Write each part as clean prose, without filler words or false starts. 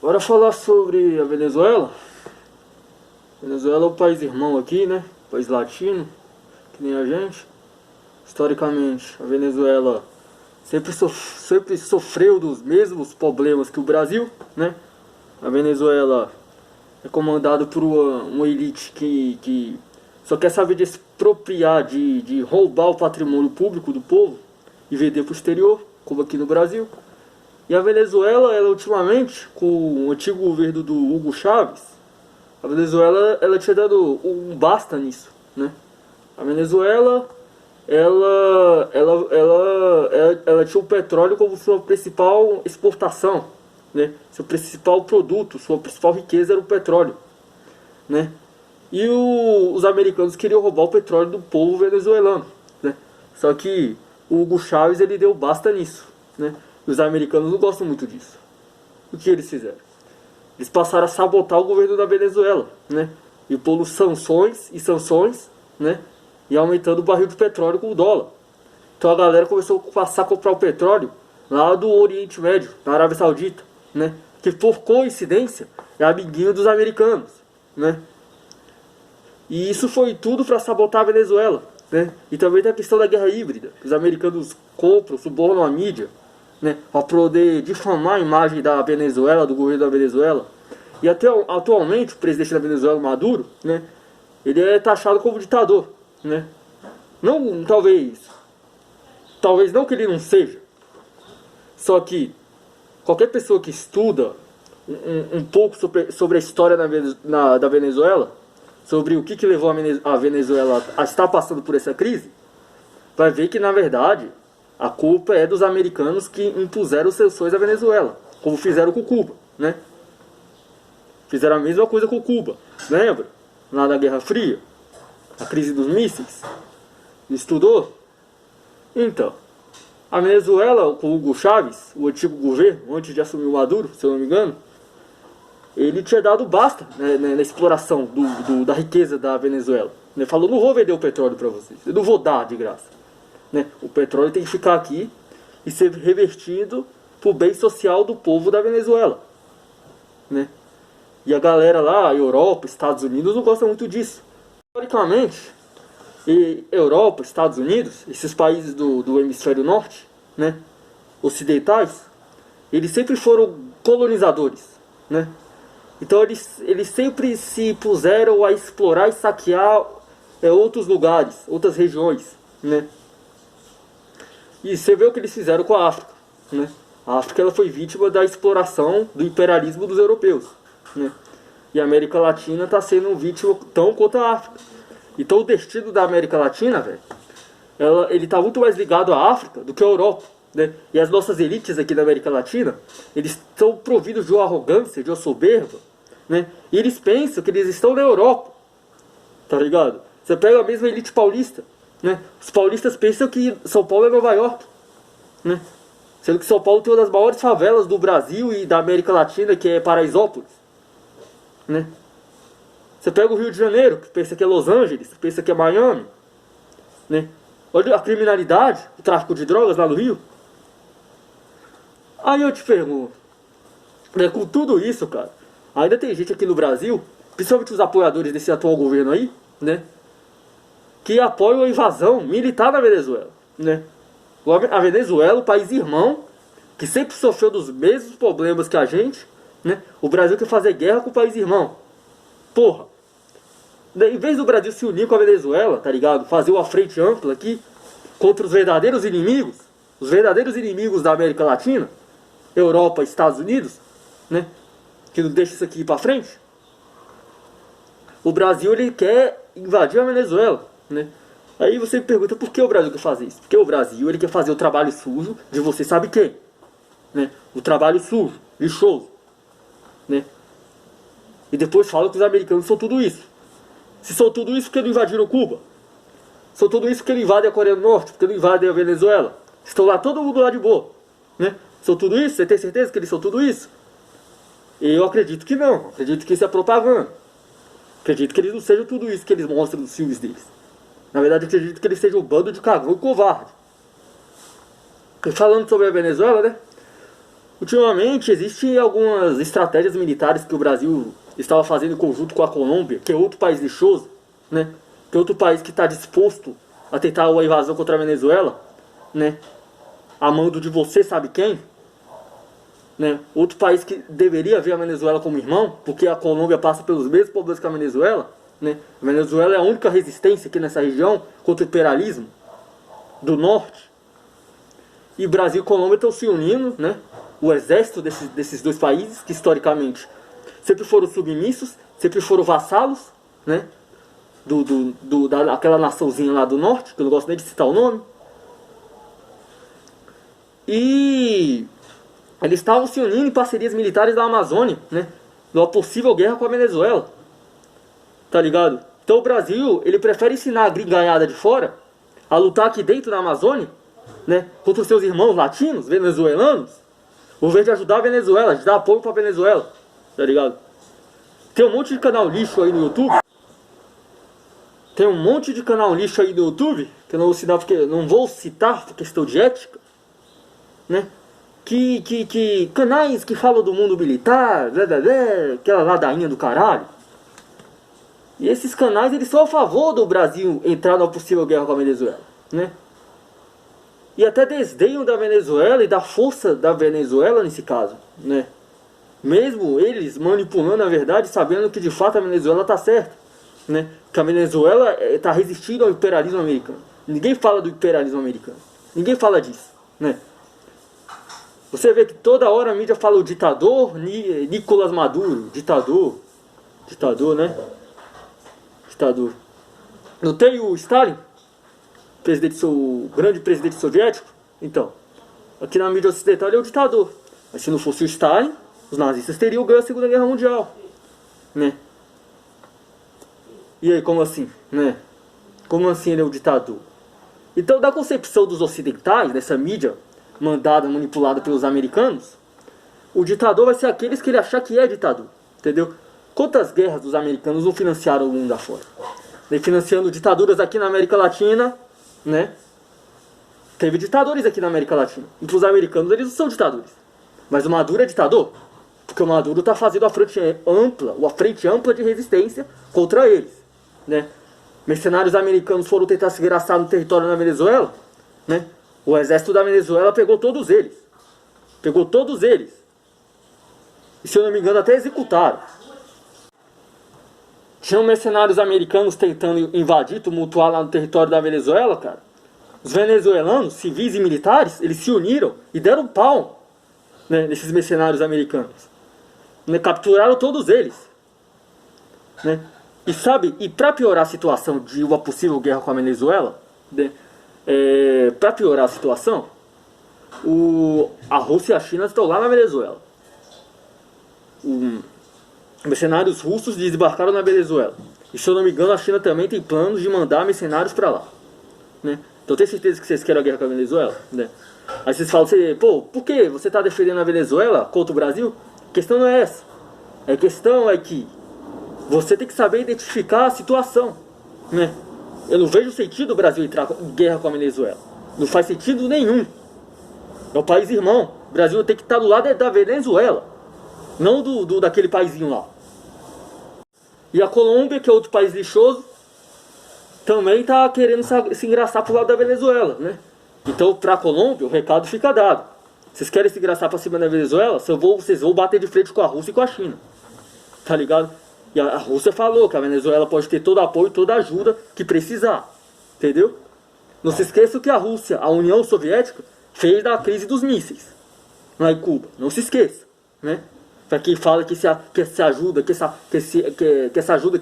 Bora falar sobre a Venezuela. Venezuela é o país irmão aqui, né? País latino, que nem a gente. Historicamente, a Venezuela sempre sofreu dos mesmos problemas que o Brasil, né? A Venezuela é comandada por uma elite que só quer saber de expropriar, de roubar o patrimônio público do povo e vender para o exterior, como aqui no Brasil. E a Venezuela, ela ultimamente, com o antigo governo do Hugo Chávez, a Venezuela ela tinha dado um basta nisso, né? A Venezuela ela tinha o petróleo como sua principal exportação, né? Seu principal produto, sua principal riqueza era o petróleo, né? E os americanos queriam roubar o petróleo do povo venezuelano, né? Só que o Hugo Chávez ele deu basta nisso, né? E os americanos não gostam muito disso. O que eles fizeram? Eles passaram a sabotar o governo da Venezuela, né? E pondo sanções, né? E aumentando o barril de petróleo com o dólar. Então a galera começou a passar a comprar o petróleo lá do Oriente Médio, na Arábia Saudita, né? Que por coincidência é amiguinho dos americanos, né? E isso foi tudo para sabotar a Venezuela, né? E também tem a questão da guerra híbrida. Os americanos compram, subornam a mídia, né? Para poder difamar a imagem da Venezuela, do governo da Venezuela. E até atualmente o presidente da Venezuela, Maduro, né? Ele é taxado como ditador, né? Não, talvez não que ele não seja. Só que qualquer pessoa que estuda um pouco sobre a história da Venezuela, sobre o que levou a Venezuela a estar passando por essa crise, vai ver que na verdade a culpa é dos americanos que impuseram sanções à Venezuela, como fizeram com Cuba, né? Fizeram a mesma coisa com Cuba, lembra? Lá na Guerra Fria, a crise dos mísseis. Estudou? Então, a Venezuela, com Hugo Chávez, o antigo governo, antes de assumir o Maduro, se eu não me engano, ele tinha dado basta, né, na exploração da riqueza da Venezuela. Ele falou, não vou vender o petróleo para vocês, eu não vou dar de graça. Né? O petróleo tem que ficar aqui e ser revertido para o bem social do povo da Venezuela. Né? E a galera lá, a Europa, Estados Unidos, não gosta muito disso. Historicamente, Europa, Estados Unidos, esses países do hemisfério norte, né, ocidentais, eles sempre foram colonizadores, né? Então eles sempre se puseram a explorar e saquear outros lugares, outras regiões, né? E você vê o que eles fizeram com a África, né? A África ela foi vítima da exploração do imperialismo dos europeus, né? E a América Latina está sendo vítima tão quanto a África. Então o destino da América Latina, velho, ele está muito mais ligado à África do que à Europa, né? E as nossas elites aqui da América Latina, eles estão providos de uma arrogância, de uma soberba, né? E eles pensam que eles estão na Europa, tá ligado? Você pega a mesma elite paulista, né? Os paulistas pensam que São Paulo é Nova York, né? Sendo que São Paulo tem uma das maiores favelas do Brasil e da América Latina, que é Paraisópolis, né? Você pega o Rio de Janeiro, que pensa que é Los Angeles, que pensa que é Miami, né? Olha a criminalidade, o tráfico de drogas lá no Rio. Aí eu te pergunto, né, com tudo isso, cara, ainda tem gente aqui no Brasil, principalmente os apoiadores desse atual governo aí, né, que apoiam a invasão militar na Venezuela, né? A Venezuela, o país irmão, que sempre sofreu dos mesmos problemas que a gente, né? O Brasil quer fazer guerra com o país irmão. Porra, em vez do Brasil se unir com a Venezuela, tá ligado? Fazer uma frente ampla aqui contra os verdadeiros inimigos da América Latina, Europa, Estados Unidos, né? Que não deixa isso aqui ir pra frente. O Brasil ele quer invadir a Venezuela, né? Aí você me pergunta por que o Brasil quer fazer isso? Porque o Brasil ele quer fazer o trabalho sujo de você sabe quem, né? O trabalho sujo, lixoso, né? E depois fala que os americanos são tudo isso. Se são tudo isso, por que não invadiram Cuba? São tudo isso porque não invadem a Coreia do Norte, porque não invadem a Venezuela. Estão lá todo mundo lá de boa, né? São tudo isso? Você tem certeza que eles são tudo isso? Eu acredito que não. Acredito que isso é propaganda. Acredito que eles não sejam tudo isso que eles mostram nos filmes deles. Na verdade, acredito que eles sejam um bando de cagão e covarde. E falando sobre a Venezuela, né? Ultimamente existem algumas estratégias militares que o Brasil estava fazendo em conjunto com a Colômbia, que é outro país lixoso, né? Que é outro país que está disposto a tentar uma invasão contra a Venezuela, né? A mando de você sabe quem, né? Outro país que deveria ver a Venezuela como irmão, porque a Colômbia passa pelos mesmos problemas que a Venezuela, né? A Venezuela é a única resistência aqui nessa região contra o imperialismo do norte. E Brasil e Colômbia estão se unindo, né? O exército desses dois países, que historicamente sempre foram submissos, sempre foram vassalos, né? Daquela naçãozinha lá do norte, que eu não gosto nem de citar o nome. E eles estavam se unindo em parcerias militares da Amazônia, né? Numa possível guerra com a Venezuela. Tá ligado? Então o Brasil, ele prefere ensinar a gringaiada de fora a lutar aqui dentro da Amazônia, né? Contra os seus irmãos latinos, venezuelanos, ao invés de ajudar a Venezuela, de dar apoio pra Venezuela. Tá ligado? Tem um monte de canal lixo aí no YouTube. Tem um monte de canal lixo aí no YouTube, que eu não vou citar por questão de ética, né? Canais que falam do mundo militar, aquela ladainha do caralho. E esses canais, eles são a favor do Brasil entrar numa possível guerra com a Venezuela, né? E até desdenham da Venezuela e da força da Venezuela nesse caso, né? Mesmo eles manipulando a verdade, sabendo que de fato a Venezuela está certa, né? Que a Venezuela está resistindo ao imperialismo americano. Ninguém fala do imperialismo americano. Ninguém fala disso, né? Você vê que toda hora a mídia fala o ditador Nicolás Maduro, ditador, né? Ditador. Não tem o Stalin, grande presidente soviético? Então, aqui na mídia ocidental ele é o ditador. Mas se não fosse o Stalin, os nazistas teriam ganho a Segunda Guerra Mundial, né? E aí, como assim, né? Como assim ele é o ditador? Então, da concepção dos ocidentais, dessa mídia mandada, manipulada pelos americanos, o ditador vai ser aqueles que ele achar que é ditador, entendeu? Quantas guerras os americanos não financiaram o mundo afora? Financiando ditaduras aqui na América Latina, né? Teve ditadores aqui na América Latina. E para os americanos eles não são ditadores. Mas o Maduro é ditador, porque o Maduro está fazendo a frente ampla de resistência contra eles, né? Mercenários americanos foram tentar se engraçar no território da Venezuela, né? O exército da Venezuela pegou todos eles. E se eu não me engano até executaram. Tinham mercenários americanos tentando invadir, tumultuar lá no território da Venezuela, cara. Os venezuelanos, civis e militares, eles se uniram e deram um pau, né, nesses mercenários americanos. Né, capturaram todos eles. Né? E pra piorar a situação de uma possível guerra com a Venezuela, né, pra piorar a situação, a Rússia e a China estão lá na Venezuela. Mercenários russos desembarcaram na Venezuela. E se eu não me engano, a China também tem planos de mandar mercenários pra lá, né? Então tem certeza que vocês querem a guerra com a Venezuela, né? Aí vocês falam assim, pô, por que você tá defendendo a Venezuela contra o Brasil? A questão não é essa. A questão é que você tem que saber identificar a situação, né? Eu não vejo sentido o Brasil entrar em guerra com a Venezuela. Não faz sentido nenhum. É o país irmão. O Brasil tem que estar do lado da Venezuela, não daquele paizinho lá. E a Colômbia, que é outro país lixoso, também tá querendo se engraçar pro lado da Venezuela, né? Então, pra Colômbia, o recado fica dado. Vocês querem se engraçar pra cima da Venezuela? Vocês vão bater de frente com a Rússia e com a China. Tá ligado? E a Rússia falou que a Venezuela pode ter todo apoio e toda ajuda que precisar. Entendeu? Não se esqueça que a Rússia, a União Soviética, fez da crise dos mísseis lá em Cuba. Não se esqueça, né? Pra quem fala que essa ajuda, que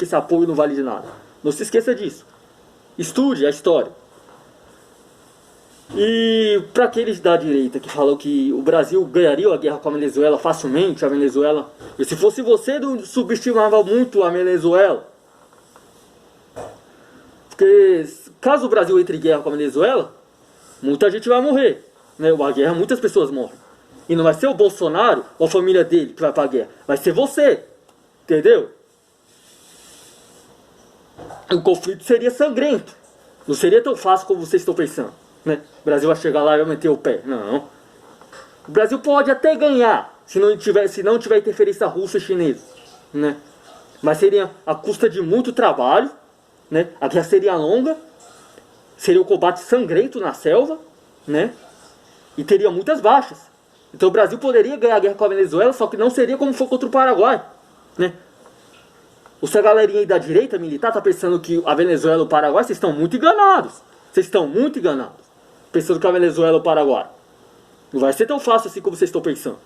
esse apoio não vale de nada. Não se esqueça disso. Estude a história. E para aqueles da direita que falam que o Brasil ganharia a guerra com a Venezuela facilmente, a Venezuela... E se fosse você, não subestimava muito a Venezuela. Porque caso o Brasil entre em guerra com a Venezuela, muita gente vai morrer, né? A guerra, muitas pessoas morrem. E não vai ser o Bolsonaro ou a família dele que vai pra guerra. Vai ser você. Entendeu? O conflito seria sangrento. Não seria tão fácil como vocês estão pensando, né? O Brasil vai chegar lá e vai meter o pé. Não. O Brasil pode até ganhar se não tiver interferência russa e chinesa, né? Mas seria à custa de muito trabalho, né? A guerra seria longa, seria um combate sangrento na selva, né? E teria muitas baixas. Então o Brasil poderia ganhar a guerra com a Venezuela, só que não seria como foi contra o Paraguai, né? Essa galerinha aí da direita militar tá pensando que a Venezuela e o Paraguai, vocês estão muito enganados. Vocês estão muito enganados. Pensando que a Venezuela é o Paraguai. Não vai ser tão fácil assim como vocês estão pensando,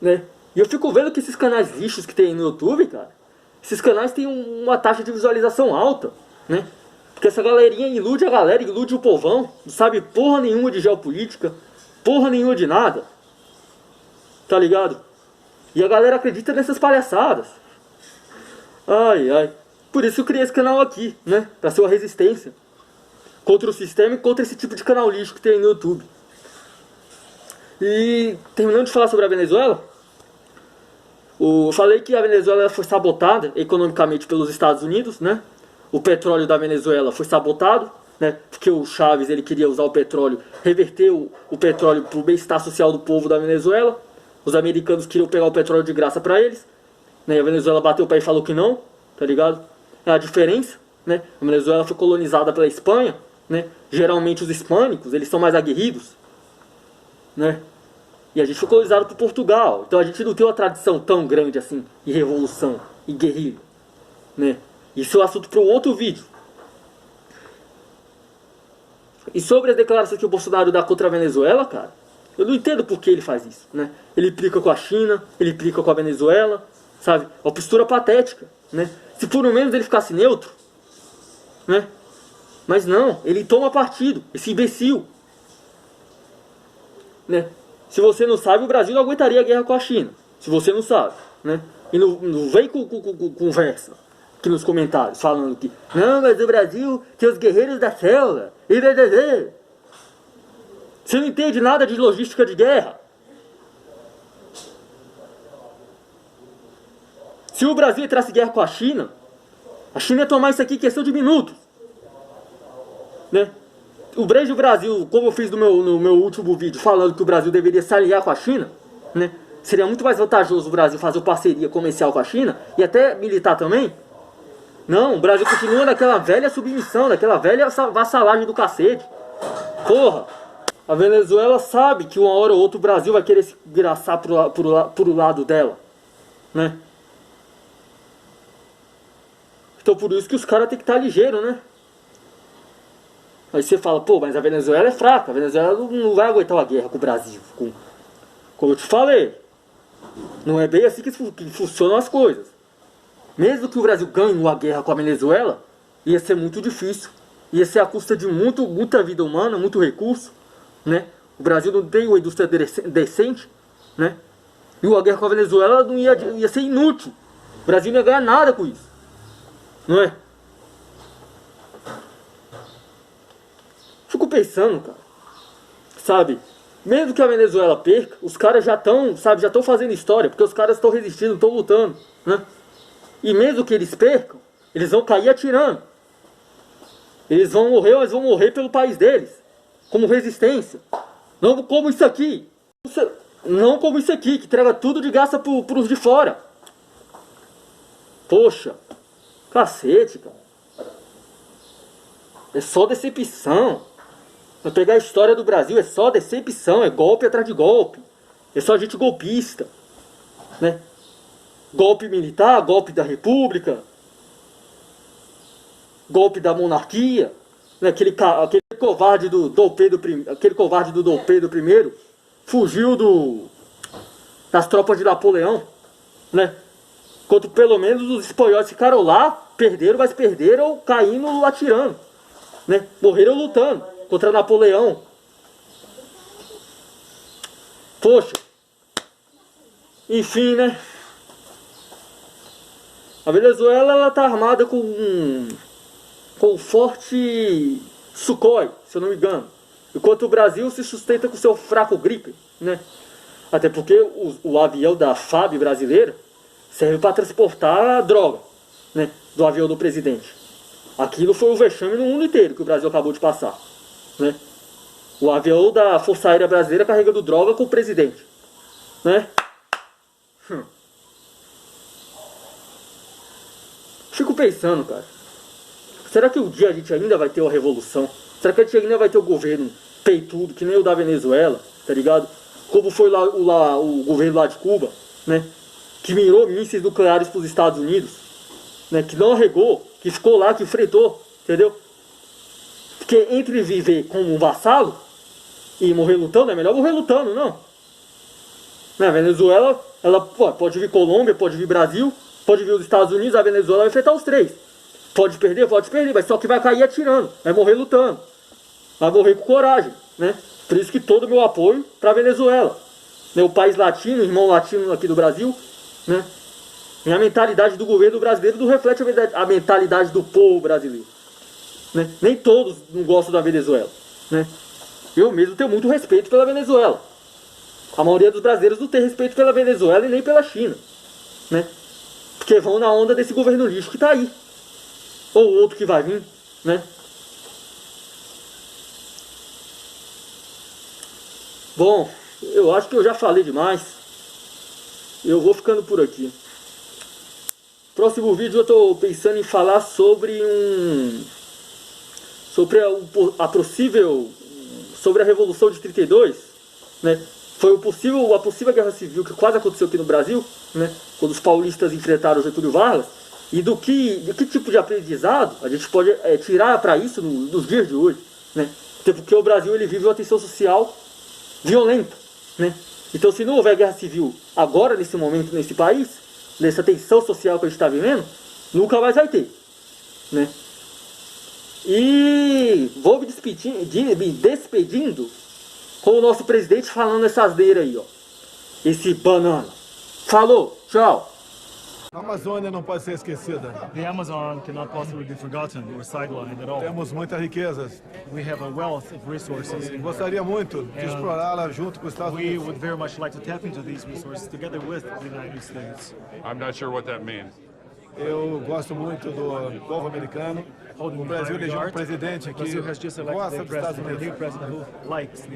né? E eu fico vendo que esses canais lixos que tem no YouTube, cara, esses canais têm uma taxa de visualização alta, né? Porque essa galerinha ilude a galera, ilude o povão, não sabe porra nenhuma de geopolítica, porra nenhuma de nada, tá ligado? E a galera acredita nessas palhaçadas. Ai, ai. Por isso eu criei esse canal aqui, né? Pra ser uma resistência contra o sistema e contra esse tipo de canal lixo que tem no YouTube. E terminando de falar sobre a Venezuela, eu falei que a Venezuela foi sabotada economicamente pelos Estados Unidos, né? O petróleo da Venezuela foi sabotado, né? Porque o Chávez ele queria usar o petróleo, reverter o petróleo para o bem-estar social do povo da Venezuela. Os americanos queriam pegar o petróleo de graça para eles, né? A Venezuela bateu o pé e falou que não, tá ligado? É a diferença, né? A Venezuela foi colonizada pela Espanha, né? Geralmente os hispânicos, eles são mais aguerridos, né? E a gente foi colonizado por Portugal. Então a gente não tem uma tradição tão grande assim de revolução e guerrilha, né? Isso é um assunto para um outro vídeo. E sobre as declarações que o Bolsonaro dá contra a Venezuela, cara, eu não entendo por que ele faz isso, né? Ele implica com a China, ele implica com a Venezuela, sabe? É uma postura patética, né? Se por um menos ele ficasse neutro, né? Mas não, ele toma partido, esse imbecil, né? Se você não sabe, o Brasil não aguentaria a guerra com a China. Se você não sabe, né? E não vem com conversa aqui nos comentários falando que não, mas o Brasil tem os guerreiros da selva. E você não entende nada de logística de guerra. Se o Brasil entrasse em guerra com a China ia tomar isso aqui em questão de minutos, né? O Brejo Brasil, como eu fiz no meu último vídeo, falando que o Brasil deveria se aliar com a China, né? Seria muito mais vantajoso o Brasil fazer parceria comercial com a China e até militar também. Não, o Brasil continua naquela velha submissão, naquela velha vassalagem do cacete. Porra, a Venezuela sabe que uma hora ou outra o Brasil vai querer se engraçar pro lado dela, né? Então por isso que os caras têm que estar ligeiros, né? Aí você fala, pô, mas a Venezuela é fraca, a Venezuela não vai aguentar uma guerra com o Brasil. Como eu te falei, não é bem assim que funcionam as coisas. Mesmo que o Brasil ganhe uma guerra com a Venezuela, ia ser muito difícil. Ia ser à custa de muita vida humana, muito recurso, né? O Brasil não tem uma indústria decente, né? E uma guerra com a Venezuela não ia ser inútil. O Brasil não ia ganhar nada com isso, não é? Fico pensando, cara, sabe? Mesmo que a Venezuela perca, os caras já estão, sabe, já estão fazendo história, porque os caras estão resistindo, estão lutando, né? E mesmo que eles percam, eles vão cair atirando. Eles vão morrer, mas vão morrer pelo país deles, como resistência. Não como isso aqui. Não como isso aqui, que entrega tudo de graça pros de fora. Poxa, cacete, cara. É só decepção. Pra pegar a história do Brasil é só decepção, é golpe atrás de golpe. É só gente golpista, né? Golpe militar, golpe da república, golpe da monarquia, né? Aquele covarde do Dom Pedro I fugiu das tropas de Napoleão, né? Enquanto pelo menos os espanhóis ficaram lá, perderam, mas perderam caindo atirando, né? Morreram lutando contra Napoleão. Poxa. Enfim, né? A Venezuela, ela tá armada com um forte Sukhoi, se eu não me engano. Enquanto o Brasil se sustenta com seu fraco Gripen, né? Até porque o avião da FAB brasileira serve para transportar a droga, né? Do avião do presidente. Aquilo foi um vexame no mundo inteiro que o Brasil acabou de passar, né? O avião da Força Aérea Brasileira carregando droga com o presidente, né? Fico pensando, cara. Será que um dia a gente ainda vai ter uma revolução? Será que a gente ainda vai ter um governo peitudo, que nem o da Venezuela, tá ligado? Como foi lá o governo lá de Cuba, né? Que mirou mísseis nucleares pros Estados Unidos, né? Que não arregou, que ficou lá, que enfrentou, entendeu? Porque entre viver como um vassalo e morrer lutando, é melhor morrer lutando, não? Na Venezuela, ela pode vir Colômbia, pode vir Brasil, pode vir os Estados Unidos, a Venezuela vai enfrentar os três. Pode perder, mas só que vai cair atirando, vai morrer lutando, vai morrer com coragem, né? Por isso que todo o meu apoio para a Venezuela, né? O país latino, irmão latino aqui do Brasil, né? E a mentalidade do governo brasileiro não reflete a mentalidade do povo brasileiro, né? Nem todos não gostam da Venezuela, né? Eu mesmo tenho muito respeito pela Venezuela. A maioria dos brasileiros não tem respeito pela Venezuela e nem pela China, né? Porque vão na onda desse governo lixo que tá aí. Ou outro que vai vir, né? Bom, eu acho que eu já falei demais. Eu vou ficando por aqui. Próximo vídeo eu tô pensando em falar sobre sobre a Revolução de 32, né? Foi a possível guerra civil que quase aconteceu aqui no Brasil, né? Quando os paulistas enfrentaram Getúlio Vargas. E de que tipo de aprendizado a gente pode tirar para isso nos dias de hoje, né? Porque o Brasil ele vive uma tensão social violenta, né? Então se não houver guerra civil agora, nesse momento, nesse país, nessa tensão social que a gente está vivendo, nunca mais vai ter, né? E vou me despedindo com o nosso presidente falando essa asneira aí, ó. Esse banana. Falou, tchau. A Amazônia não pode ser esquecida. The Amazon cannot possibly be forgotten or sidelined at all. Temos muitas riquezas. We have a wealth of resources, Gostaria muito de explorá-la junto com os Estados we Unidos. would very much like to tap into these resources together with the United States. I'm not sure what that means. Eu gosto muito do povo americano. O Brasil elegeu um presidente aqui Brazil has que just elected gosta a dos Estados president, a new Unidos. president who likes the